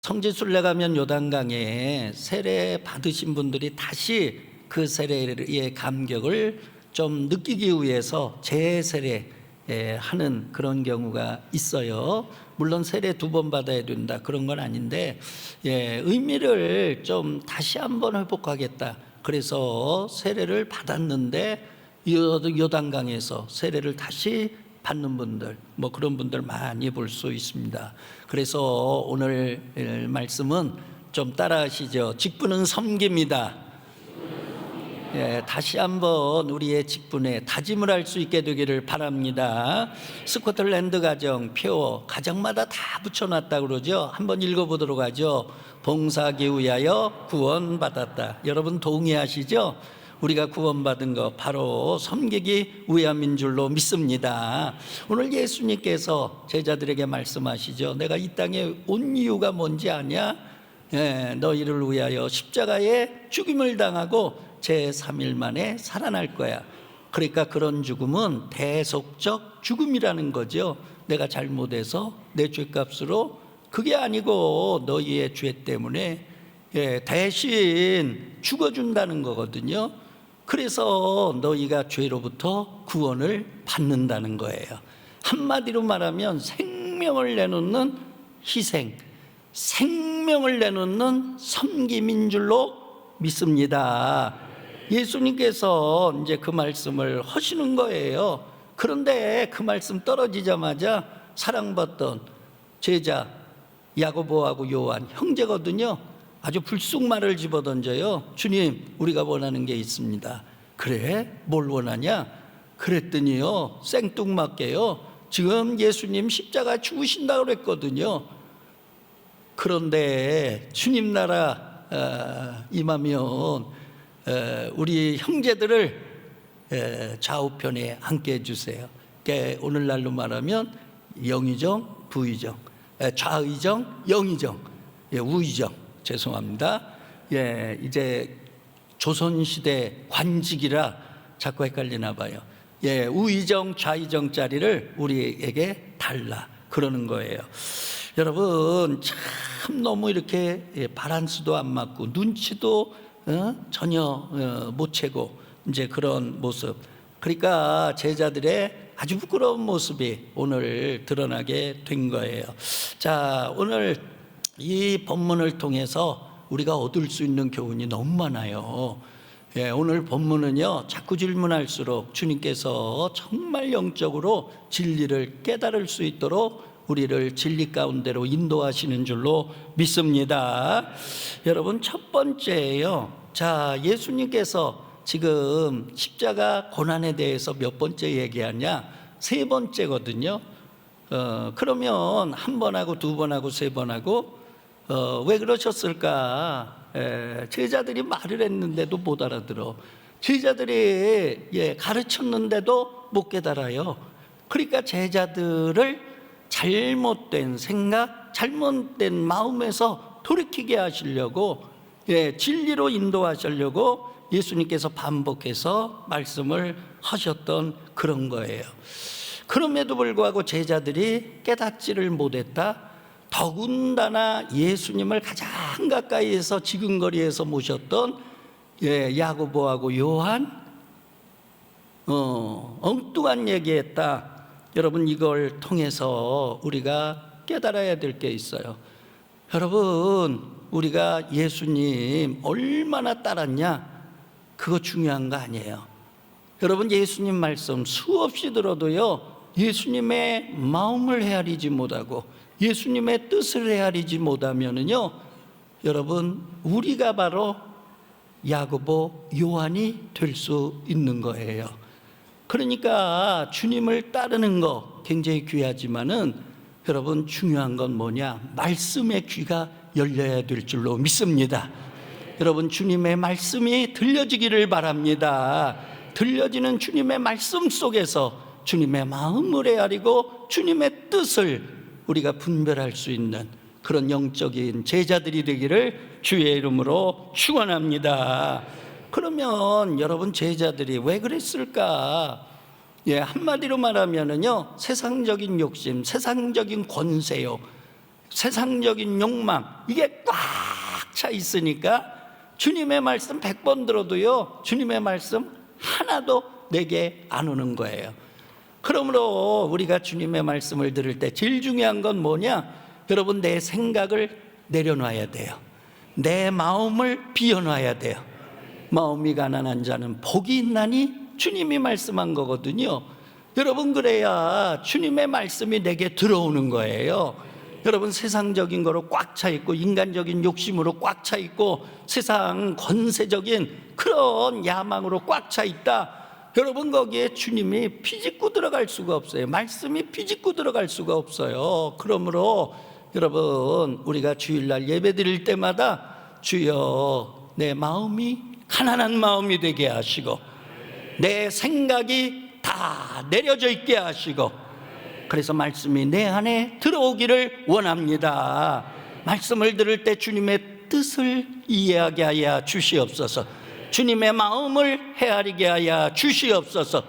성지순례 가면 요단강에 세례 받으신 분들이 다시 그 세례의 감격을 좀 느끼기 위해서 재세례 하는 그런 경우가 있어요. 물론 세례 2번 받아야 된다 그런 건 아닌데 의미를 좀 다시 한번 회복하겠다. 그래서 세례를 받았는데 요단강에서 세례를 다시 받는 분들, 그런 분들 많이 볼 수 있습니다. 그래서 오늘 말씀은 좀 따라하시죠. 직분은 섬깁니다. 다시 한번 우리의 직분에 다짐을 할 수 있게 되기를 바랍니다. 스코틀랜드 가정, 표어, 가정마다 다 붙여놨다 그러죠. 한번 읽어보도록 하죠. 봉사하기 위하여 구원받았다. 여러분 동의하시죠? 우리가 구원받은 거 바로 섬기기 위함인 줄로 믿습니다. 오늘 예수님께서 제자들에게 말씀하시죠. 내가 이 땅에 온 이유가 뭔지 아냐? 너희를 위하여 십자가에 죽임을 당하고 제3일 만에 살아날 거야. 그러니까 그런 죽음은 대속적 죽음이라는 거죠. 내가 잘못해서 내 죄값으로, 그게 아니고 너희의 죄 때문에 대신 죽어준다는 거거든요. 그래서 너희가 죄로부터 구원을 받는다는 거예요. 한마디로 말하면 생명을 내놓는 희생, 생명을 내놓는 섬김인 줄로 믿습니다. 예수님께서 이제 그 말씀을 하시는 거예요. 그런데 그 말씀 떨어지자마자 사랑받던 제자 야고보하고 요한, 형제거든요. 아주 불쑥말을 집어던져요. 주님, 우리가 원하는 게 있습니다. 그래? 뭘 원하냐? 그랬더니요, 생뚱맞게요, 지금 예수님 십자가 죽으신다고 그랬거든요. 그런데 주님 나라 임하면 우리 형제들을 좌우편에 앉게 해주세요. 그러니까 오늘날로 말하면 영의정, 부의정, 좌의정, 영의정, 우의정, 죄송합니다. 이제 조선시대 관직이라 자꾸 헷갈리나 봐요. 우의정, 좌의정 자리를 우리에게 달라 그러는 거예요. 여러분, 참 너무 이렇게 바란스도 안 맞고 눈치도 전혀 못 채고 이제 그런 모습. 그러니까 제자들의 아주 부끄러운 모습이 오늘 드러나게 된 거예요. 자, 오늘 이 본문을 통해서 우리가 얻을 수 있는 교훈이 너무 많아요. 오늘 본문은요, 자꾸 질문할수록 주님께서 정말 영적으로 진리를 깨달을 수 있도록 우리를 진리 가운데로 인도하시는 줄로 믿습니다. 여러분, 첫 번째예요. 자, 예수님께서 지금 십자가 고난에 대해서 몇 번째 얘기하냐? 3번째거든요. 그러면 1번 하고 2번 하고 3번 하고 왜 그러셨을까? 제자들이 말을 했는데도 못 알아들어. 제자들이 가르쳤는데도 못 깨달아요. 그러니까 제자들을 잘못된 생각, 잘못된 마음에서 돌이키게 하시려고, 진리로 인도하시려고 예수님께서 반복해서 말씀을 하셨던 그런 거예요. 그럼에도 불구하고 제자들이 깨닫지를 못했다. 더군다나 예수님을 가장 가까이에서 지근거리에서 모셨던 야고보하고 요한, 엉뚱한 얘기했다. 여러분, 이걸 통해서 우리가 깨달아야 될 게 있어요. 여러분, 우리가 예수님 얼마나 따랐냐? 그거 중요한 거 아니에요. 여러분, 예수님 말씀 수없이 들어도요, 예수님의 마음을 헤아리지 못하고 예수님의 뜻을 헤아리지 못하면은요, 여러분, 우리가 바로 야고보, 요한이 될 수 있는 거예요. 그러니까 주님을 따르는 거 굉장히 귀하지만은 여러분, 중요한 건 뭐냐? 말씀의 귀가 열려야 될 줄로 믿습니다. 여러분, 주님의 말씀이 들려지기를 바랍니다. 들려지는 주님의 말씀 속에서 주님의 마음을 헤아리고 주님의 뜻을 우리가 분별할 수 있는 그런 영적인 제자들이 되기를 주의 이름으로 축원합니다. 그러면 여러분, 제자들이 왜 그랬을까? 한마디로 말하면은요, 세상적인 욕심, 세상적인 권세요. 세상적인 욕망, 이게 꽉 차 있으니까 주님의 말씀 100번 들어도요, 주님의 말씀 하나도 내게 안 오는 거예요. 그러므로 우리가 주님의 말씀을 들을 때 제일 중요한 건 뭐냐? 여러분, 내 생각을 내려놔야 돼요. 내 마음을 비워놔야 돼요. 마음이 가난한 자는 복이 있나니 주님이 말씀한 거거든요. 여러분, 그래야 주님의 말씀이 내게 들어오는 거예요. 여러분, 세상적인 거로 꽉 차 있고 인간적인 욕심으로 꽉 차 있고 세상 권세적인 그런 야망으로 꽉 차 있다. 여러분, 거기에 주님이 비집고 들어갈 수가 없어요. 말씀이 비집고 들어갈 수가 없어요. 그러므로 여러분, 우리가 주일날 예배 드릴 때마다 주여 내 마음이 가난한 마음이 되게 하시고 내 생각이 다 내려져 있게 하시고, 그래서 말씀이 내 안에 들어오기를 원합니다. 말씀을 들을 때 주님의 뜻을 이해하게 하여 주시옵소서. 주님의 마음을 헤아리게 하여 주시옵소서.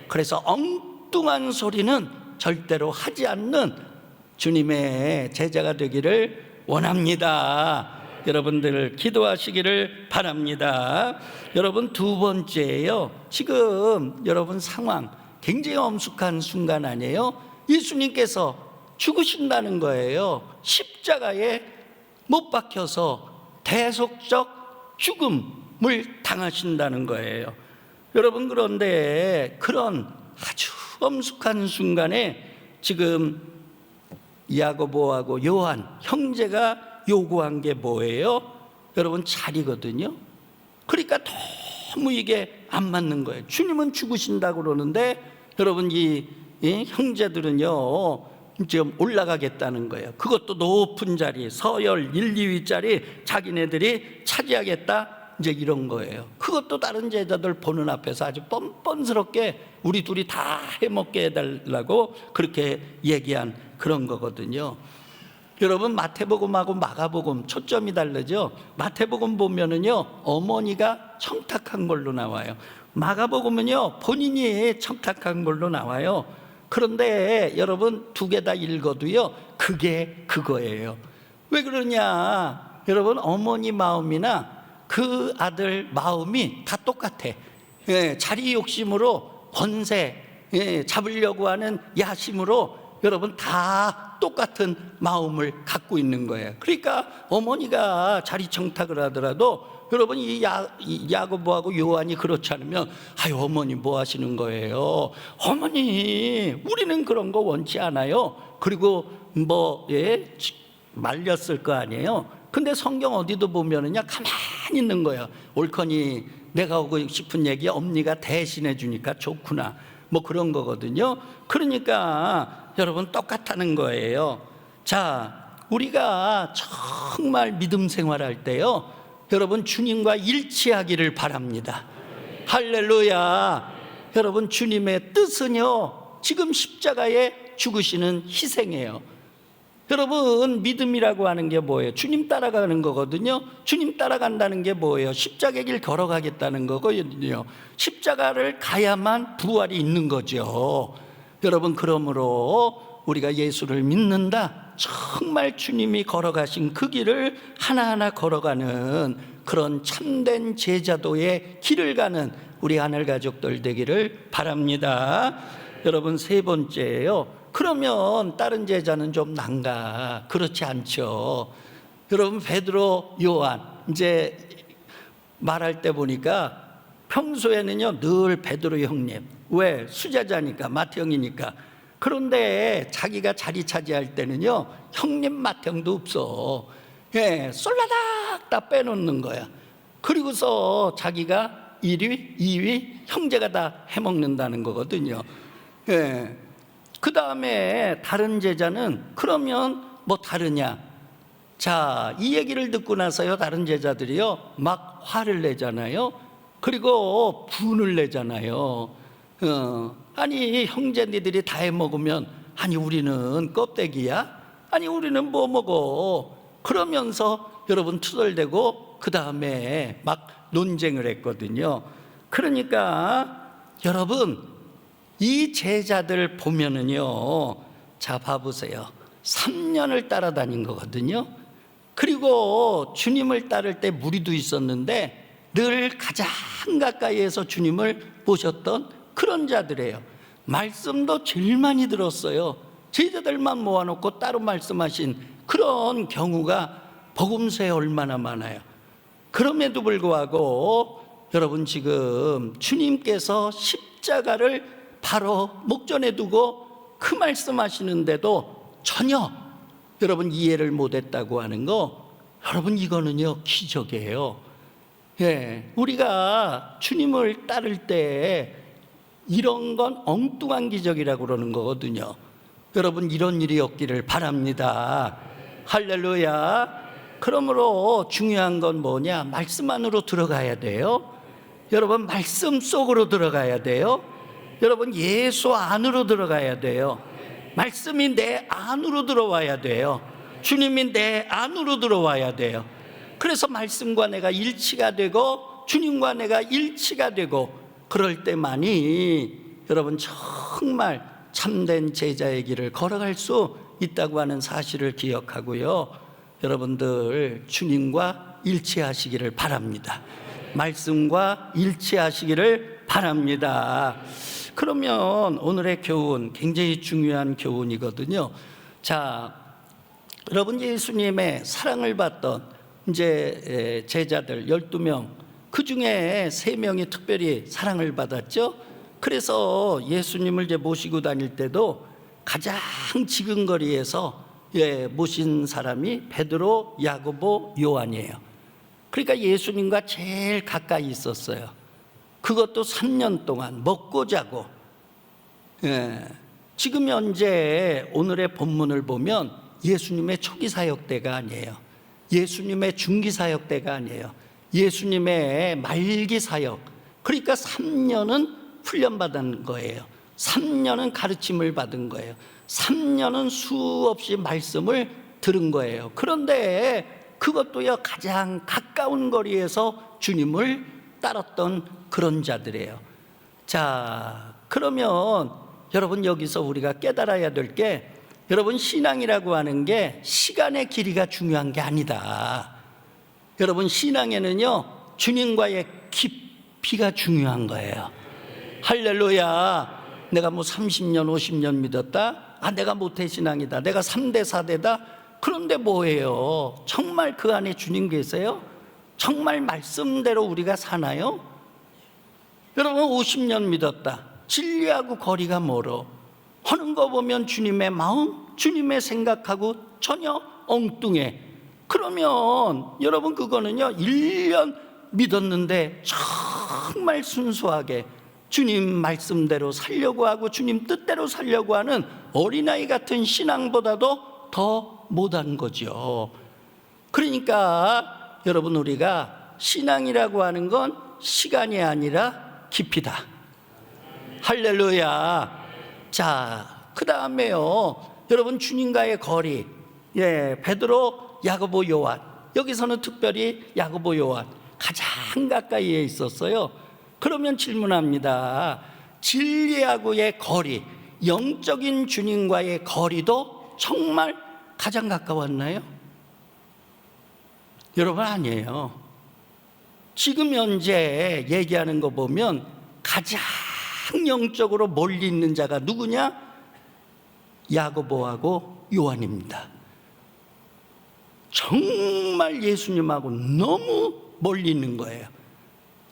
그래서 엉뚱한 소리는 절대로 하지 않는 주님의 제자가 되기를 원합니다. 여러분들 기도하시기를 바랍니다. 여러분, 두 번째예요. 지금 여러분 상황 굉장히 엄숙한 순간 아니에요? 예수님께서 죽으신다는 거예요. 십자가에 못 박혀서 대속적 죽음을 당하신다는 거예요. 여러분, 그런데 그런 아주 엄숙한 순간에 지금 야고보하고 요한 형제가 요구한 게 뭐예요? 여러분, 자리거든요. 그러니까 너무 이게 안 맞는 거예요. 주님은 죽으신다고 그러는데 여러분, 이 형제들은요 지금 올라가겠다는 거예요. 그것도 높은 자리, 서열 1, 2위짜리 자기네들이 차지하겠다, 이제 이런 거예요. 그것도 다른 제자들 보는 앞에서 아주 뻔뻔스럽게 우리 둘이 다 해먹게 해달라고 그렇게 얘기한 그런 거거든요. 여러분, 마태복음하고 마가복음 초점이 다르죠. 마태복음 보면은요 어머니가 청탁한 걸로 나와요. 마가복음은요 본인이 청탁한 걸로 나와요. 그런데 여러분, 두 개 다 읽어도요 그게 그거예요. 왜 그러냐? 여러분, 어머니 마음이나 그 아들 마음이 다 똑같아. 자리 욕심으로 권세 잡으려고 하는 야심으로 여러분 다 똑같은 마음을 갖고 있는 거예요. 그러니까 어머니가 자리 청탁을 하더라도 여러분, 이 야고보하고 요한이 그렇지 않으면 아유, 어머니 뭐 하시는 거예요? 어머니, 우리는 그런 거 원치 않아요. 그리고 말렸을 거 아니에요. 근데 성경 어디도 보면은요 가만히 있는 거예요. 옳거니 내가 하고 싶은 얘기 엄니가 대신해 주니까 좋구나, 뭐 그런 거거든요. 그러니까 여러분, 똑같다는 거예요. 자, 우리가 정말 믿음 생활할 때요 여러분, 주님과 일치하기를 바랍니다. 할렐루야. 여러분, 주님의 뜻은요 지금 십자가에 죽으시는 희생이에요. 여러분, 믿음이라고 하는 게 뭐예요? 주님 따라가는 거거든요. 주님 따라간다는 게 뭐예요? 십자가의 길 걸어가겠다는 거거든요. 십자가를 가야만 부활이 있는 거죠. 여러분, 그러므로 우리가 예수를 믿는다, 정말 주님이 걸어가신 그 길을 하나하나 걸어가는 그런 참된 제자도의 길을 가는 우리 하늘 가족들 되기를 바랍니다. 여러분, 세 번째예요. 그러면 다른 제자는 좀 난가? 그렇지 않죠. 여러분, 베드로, 요한 이제 말할 때 보니까 평소에는요 늘 베드로 형님, 왜? 수제자니까, 맏형이니까. 그런데 자기가 자리 차지할 때는요 형님 맏형도 없어. 쏠라닥 다 빼놓는 거야. 그리고서 자기가 1위, 2위 형제가 다 해먹는다는 거거든요. 그 다음에 다른 제자는 그러면 뭐 다르냐? 자, 이 얘기를 듣고 나서요 다른 제자들이요 막 화를 내잖아요. 그리고 분을 내잖아요. 아니, 형제니들이 다 해먹으면 아니 우리는 껍데기야? 아니 우리는 뭐 먹어? 그러면서 여러분 투덜대고 그 다음에 막 논쟁을 했거든요. 그러니까 여러분, 이 제자들 보면은요, 자 봐보세요. 3년을 따라다닌 거거든요. 그리고 주님을 따를 때 무리도 있었는데 늘 가장 가까이에서 주님을 보셨던 그런 자들이에요. 말씀도 제일 많이 들었어요. 제자들만 모아놓고 따로 말씀하신 그런 경우가 복음서에 얼마나 많아요. 그럼에도 불구하고 여러분, 지금 주님께서 십자가를 바로 목전에 두고 그 말씀하시는데도 전혀 여러분 이해를 못했다고 하는 거, 여러분 이거는요 기적이에요. 우리가 주님을 따를 때 이런 건 엉뚱한 기적이라고 그러는 거거든요. 여러분, 이런 일이 없기를 바랍니다. 할렐루야. 그러므로 중요한 건 뭐냐? 말씀 안으로 들어가야 돼요. 여러분, 말씀 속으로 들어가야 돼요. 여러분, 예수 안으로 들어가야 돼요. 말씀이 내 안으로 들어와야 돼요. 주님이 내 안으로 들어와야 돼요. 그래서 말씀과 내가 일치가 되고 주님과 내가 일치가 되고, 그럴 때만이 여러분 정말 참된 제자의 길을 걸어갈 수 있다고 하는 사실을 기억하고요. 여러분들 주님과 일치하시기를 바랍니다. 말씀과 일치하시기를 바랍니다. 그러면 오늘의 교훈, 굉장히 중요한 교훈이거든요. 자, 여러분, 예수님의 사랑을 받던 이제 제자들 12명, 그 중에 3명이 특별히 사랑을 받았죠. 그래서 예수님을 이제 모시고 다닐 때도 가장 지근거리에서 모신 사람이 베드로, 야고보, 요한이에요. 그러니까 예수님과 제일 가까이 있었어요. 그것도 3년 동안 먹고 자고. 지금 현재 오늘의 본문을 보면 예수님의 초기 사역 때가 아니에요. 예수님의 중기 사역 때가 아니에요. 예수님의 말기 사역. 그러니까 3년은 훈련받은 거예요. 3년은 가르침을 받은 거예요. 3년은 수없이 말씀을 들은 거예요. 그런데 그것도요 가장 가까운 거리에서 주님을 따랐던 그런 자들이에요. 자, 그러면 여러분, 여기서 우리가 깨달아야 될 게, 여러분, 신앙이라고 하는 게 시간의 길이가 중요한 게 아니다. 여러분, 신앙에는요 주님과의 깊이가 중요한 거예요. 할렐루야. 내가 뭐 30년 50년 믿었다, 내가 모태신앙이다, 내가 3대 4대다. 그런데 뭐예요? 정말 그 안에 주님 계세요? 정말 말씀대로 우리가 사나요? 여러분, 50년 믿었다, 진리하고 거리가 멀어 하는 거 보면 주님의 마음, 주님의 생각하고 전혀 엉뚱해. 그러면 여러분, 그거는요 1년 믿었는데 정말 순수하게 주님 말씀대로 살려고 하고 주님 뜻대로 살려고 하는 어린아이 같은 신앙보다도 더 못한 거죠. 그러니까 여러분, 우리가 신앙이라고 하는 건 시간이 아니라 깊이다. 할렐루야. 자, 그 다음에요 여러분, 주님과의 거리. 베드로, 야고보, 요한. 여기서는 특별히 야고보, 요한 가장 가까이에 있었어요. 그러면 질문합니다. 진리하고의 거리, 영적인 주님과의 거리도 정말 가장 가까웠나요? 여러분, 아니에요. 지금 현재 얘기하는 거 보면 가장 영적으로 멀리 있는 자가 누구냐? 야고보하고 요한입니다. 정말 예수님하고 너무 멀리 있는 거예요.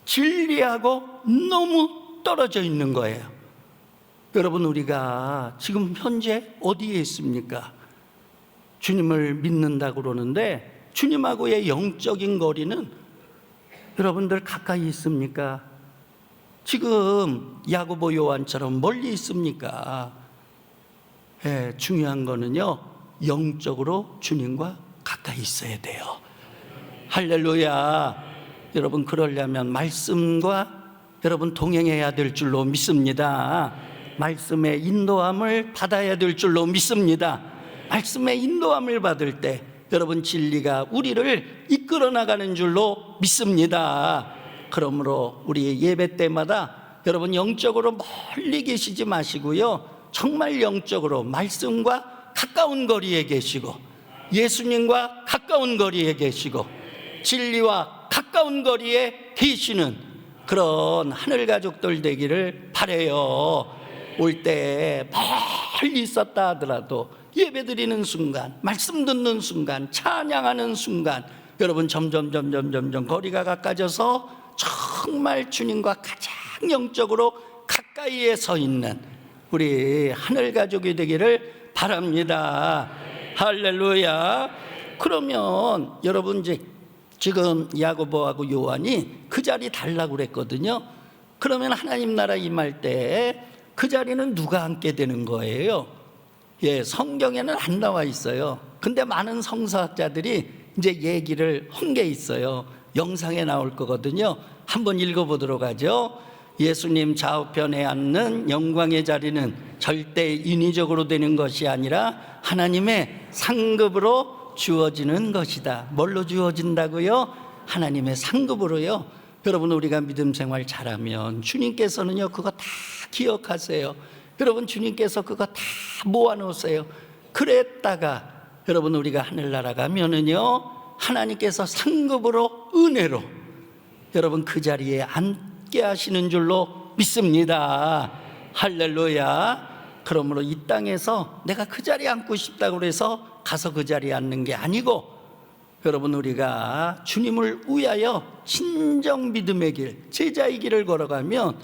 진리하고 너무 떨어져 있는 거예요. 여러분, 우리가 지금 현재 어디에 있습니까? 주님을 믿는다고 그러는데 주님하고의 영적인 거리는 여러분들 가까이 있습니까? 지금 야고보, 요한처럼 멀리 있습니까? 중요한 거는요 영적으로 주님과 가까이 있어야 돼요. 할렐루야. 여러분, 그러려면 말씀과 여러분 동행해야 될 줄로 믿습니다. 말씀의 인도함을 받아야 될 줄로 믿습니다. 말씀의 인도함을 받을 때 여러분, 진리가 우리를 이끌어 나가는 줄로 믿습니다. 그러므로 우리 예배 때마다 여러분, 영적으로 멀리 계시지 마시고요 정말 영적으로 말씀과 가까운 거리에 계시고, 예수님과 가까운 거리에 계시고, 진리와 가까운 거리에 계시는 그런 하늘 가족들 되기를 바라요. 올 때 멀리 있었다 하더라도 예배드리는 순간, 말씀 듣는 순간, 찬양하는 순간, 여러분 점점 거리가 가까워져서 정말 주님과 가장 영적으로 가까이에 서 있는 우리 하늘 가족이 되기를 바랍니다. 할렐루야. 그러면 여러분 이제 지금 야고보하고 요한이 그 자리 달라고 그랬거든요. 그러면 하나님 나라 임할 때 그 자리는 누가 앉게 되는 거예요? 예, 성경에는 안 나와 있어요. 근데 많은 성서학자들이 이제 얘기를 한 게 있어요. 영상에 나올 거거든요. 한번 읽어보도록 하죠. 예수님 좌우편에 앉는 영광의 자리는 절대 인위적으로 되는 것이 아니라 하나님의 상급으로 주어지는 것이다. 뭘로 주어진다고요? 하나님의 상급으로요. 여러분, 우리가 믿음 생활 잘하면 주님께서는요 그거 다 기억하세요. 여러분, 주님께서 그거 다 모아놓으세요. 그랬다가 여러분 우리가 하늘나라 가면은요 하나님께서 상급으로 은혜로 여러분 그 자리에 앉게 하시는 줄로 믿습니다. 할렐루야. 그러므로 이 땅에서 내가 그 자리에 앉고 싶다고 해서 가서 그 자리에 앉는 게 아니고, 여러분 우리가 주님을 위하여 진정 믿음의 길, 제자의 길을 걸어가면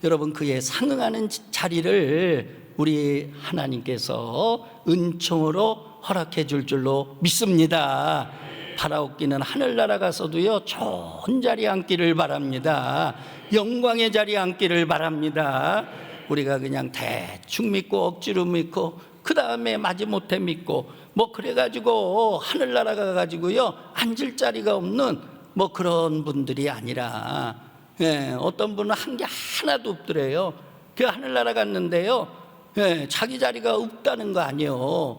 여러분 그에 상응하는 자리를 우리 하나님께서 은총으로 허락해 줄 줄로 믿습니다. 바라옵기는 하늘나라 가서도요 좋은 자리에 앉기를 바랍니다. 영광의 자리에 앉기를 바랍니다. 우리가 그냥 대충 믿고 억지로 믿고 그 다음에 마지못해 믿고 뭐 그래가지고 하늘나라 가가지고요 앉을 자리가 없는 뭐 그런 분들이 아니라, 예, 어떤 분은 한 게 하나도 없더래요. 그 하늘나라 갔는데요, 예, 자기 자리가 없다는 거 아니에요.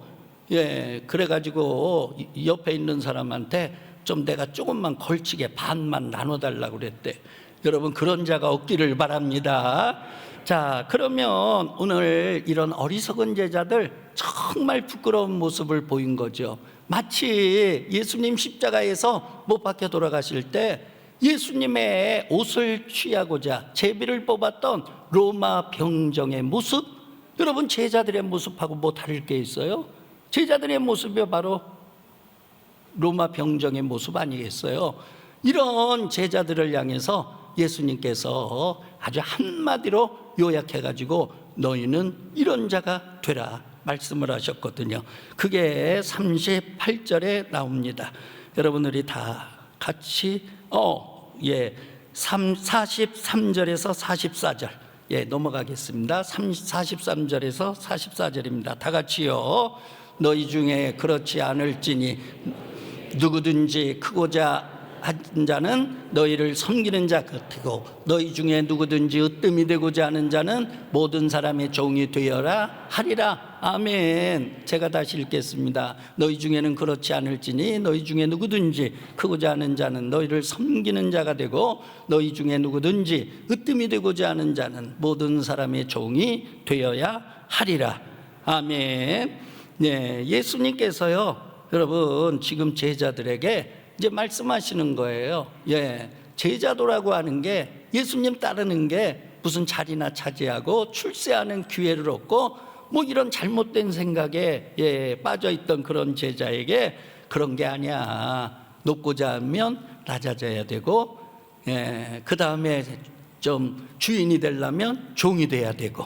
예, 그래가지고 옆에 있는 사람한테 좀 내가 조금만 걸치게 반만 나눠달라고 그랬대. 여러분 그런 자가 없기를 바랍니다. 자, 그러면 오늘 이런 어리석은 제자들 정말 부끄러운 모습을 보인 거죠. 마치 예수님 십자가에서 못 박혀 돌아가실 때 예수님의 옷을 취하고자 제비를 뽑았던 로마 병정의 모습, 여러분 제자들의 모습하고 뭐 다를 게 있어요? 제자들의 모습이 바로 로마 병정의 모습 아니겠어요? 이런 제자들을 향해서 예수님께서 아주 한마디로 요약해가지고 너희는 이런 자가 되라 말씀을 하셨거든요. 그게 38절에 나옵니다. 여러분들이 다 같이 43절에서 44절 넘어가겠습니다. 43절에서 44절입니다. 다 같이요. 너희 중에 그렇지 않을지니 누구든지 크고자 한 자는 너희를 섬기는 자 같고 너희 중에 누구든지 으뜸이 되고자 하는 자는 모든 사람의 종이 되어라 하리라. 아멘. 제가 다시 읽겠습니다. 너희 중에는 그렇지 않을지니 너희 중에 누구든지 크고자 하는 자는 너희를 섬기는 자가 되고 너희 중에 누구든지 으뜸이 되고자 하는 자는 모든 사람의 종이 되어야 하리라. 아멘. 네, 예수님께서요 여러분 지금 제자들에게 이제 말씀하시는 거예요. 예, 제자도라고 하는 게 예수님 따르는 게 무슨 자리나 차지하고 출세하는 기회를 얻고 뭐 이런 잘못된 생각에 빠져 있던 그런 제자에게 그런 게 아니야. 높고자 하면 낮아져야 되고, 그 다음에 좀 주인이 되려면 종이 돼야 되고.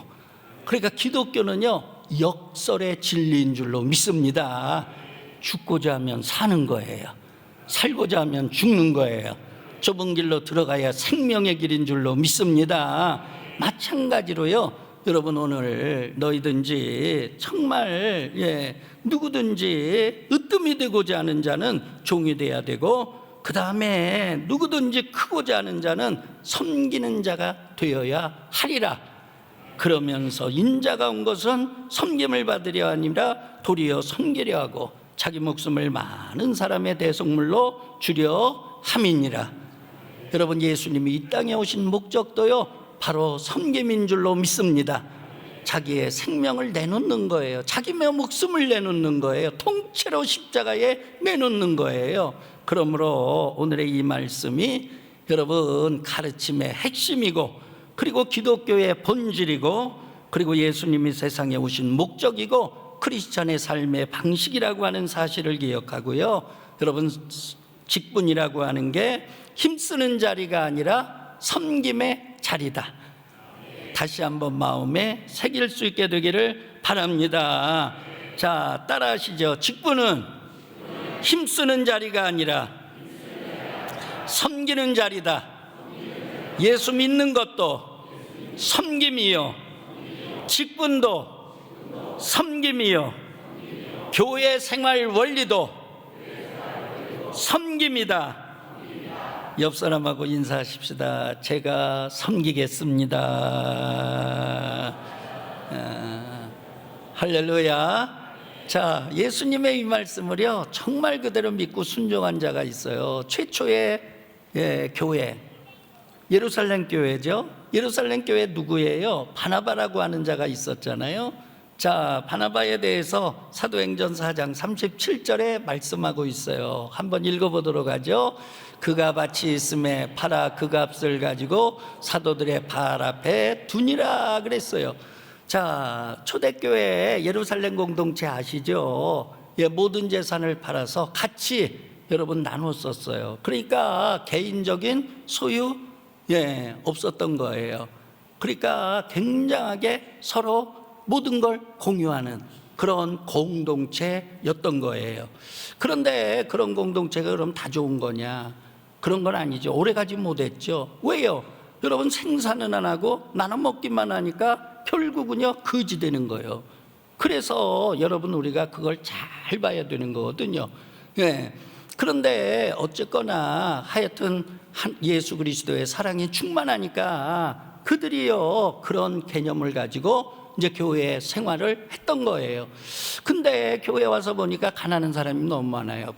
그러니까 기독교는요 역설의 진리인 줄로 믿습니다. 죽고자 하면 사는 거예요. 살고자 하면 죽는 거예요. 좁은 길로 들어가야 생명의 길인 줄로 믿습니다. 마찬가지로요 여러분 오늘 너희든지 정말 누구든지 으뜸이 되고자 하는 자는 종이 돼야 되고 그 다음에 누구든지 크고자 하는 자는 섬기는 자가 되어야 하리라. 그러면서 인자가 온 것은 섬김을 받으려 아니라 도리어 섬기려 하고 자기 목숨을 많은 사람의 대속물로 주려 함이니라. 여러분 예수님이 이 땅에 오신 목적도요 바로 섬김인 줄로 믿습니다. 자기의 생명을 내놓는 거예요. 자기 목숨을 내놓는 거예요. 통째로 십자가에 내놓는 거예요. 그러므로 오늘의 이 말씀이 여러분 가르침의 핵심이고, 그리고 기독교의 본질이고, 그리고 예수님이 세상에 오신 목적이고 크리스찬의 삶의 방식이라고 하는 사실을 기억하고요. 여러분, 직분이라고 하는 게 힘쓰는 자리가 아니라 섬김의 자리다. 다시 한번 마음에 새길 수 있게 되기를 바랍니다. 자, 따라하시죠. 직분은 힘쓰는 자리가 아니라 섬기는 자리다. 예수 믿는 것도 섬김이요, 직분도 섬김이요, 교회 생활 원리도 섬김이다. 옆 사람하고 인사하십시다. 제가 섬기겠습니다. 할렐루야. 자, 예수님의 이 말씀을요 정말 그대로 믿고 순종한 자가 있어요. 최초의 교회, 예루살렘 교회죠. 예루살렘 교회 누구예요? 바나바라고 하는 자가 있었잖아요. 자, 바나바에 대해서 사도행전 4장 37절에 말씀하고 있어요. 한번 읽어보도록 하죠. 그가 밭이 있음에 팔아 그 값을 가지고 사도들의 발 앞에 두니라 그랬어요. 자, 초대교회 예루살렘 공동체 아시죠? 모든 재산을 팔아서 같이 여러분 나눴었어요. 그러니까 개인적인 소유 없었던 거예요. 그러니까 굉장하게 서로 모든 걸 공유하는 그런 공동체였던 거예요. 그런데 그런 공동체가 그럼 다 좋은 거냐? 그런 건 아니죠. 오래가지 못했죠. 왜요? 여러분, 생산은 안 하고 나눠 먹기만 하니까 결국은요 거지 되는 거예요. 그래서 여러분, 우리가 그걸 잘 봐야 되는 거거든요. 그런데 어쨌거나 하여튼 예수 그리스도의 사랑이 충만하니까 그들이요 그런 개념을 가지고 이제 교회 생활을 했던 거예요. 근데 교회 와서 보니까 가난한 사람이 너무 많아요.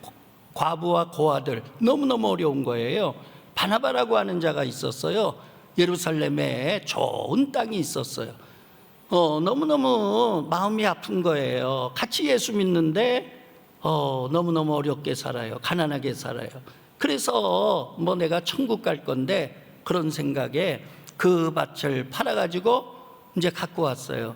과부와 고아들 너무너무 어려운 거예요. 바나바라고 하는 자가 있었어요. 예루살렘에 좋은 땅이 있었어요. 너무너무 마음이 아픈 거예요. 같이 예수 믿는데 너무너무 어렵게 살아요. 가난하게 살아요. 그래서 내가 천국 갈 건데 그런 생각에 그 밭을 팔아가지고 이제 갖고 왔어요.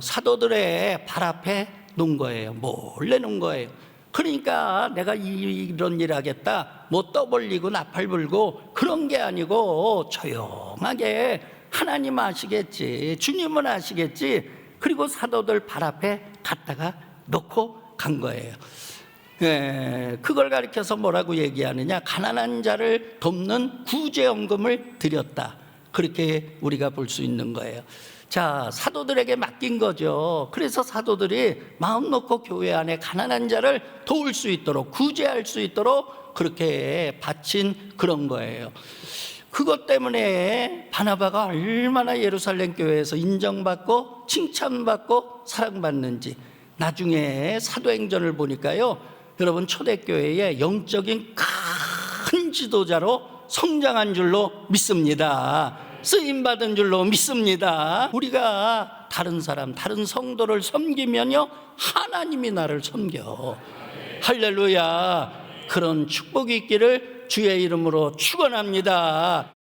사도들의 발 앞에 놓은 거예요. 몰래 놓은 거예요. 그러니까 내가 이런 일 하겠다 떠벌리고 나팔 불고 그런 게 아니고 조용하게 하나님 아시겠지, 주님은 아시겠지, 그리고 사도들 발 앞에 갖다가 놓고 간 거예요. 그걸 가리켜서 뭐라고 얘기하느냐? 가난한 자를 돕는 구제연금을 드렸다. 그렇게 우리가 볼 수 있는 거예요. 자, 사도들에게 맡긴 거죠. 그래서 사도들이 마음 놓고 교회 안에 가난한 자를 도울 수 있도록, 구제할 수 있도록 그렇게 바친 그런 거예요. 그것 때문에 바나바가 얼마나 예루살렘 교회에서 인정받고 칭찬받고 사랑받는지 나중에 사도행전을 보니까요, 여러분, 초대교회의 영적인 큰 지도자로 성장한 줄로 믿습니다. 쓰임받은 줄로 믿습니다. 우리가 다른 사람, 다른 성도를 섬기면요 하나님이 나를 섬겨. 할렐루야. 그런 축복이 있기를 주의 이름으로 축원합니다.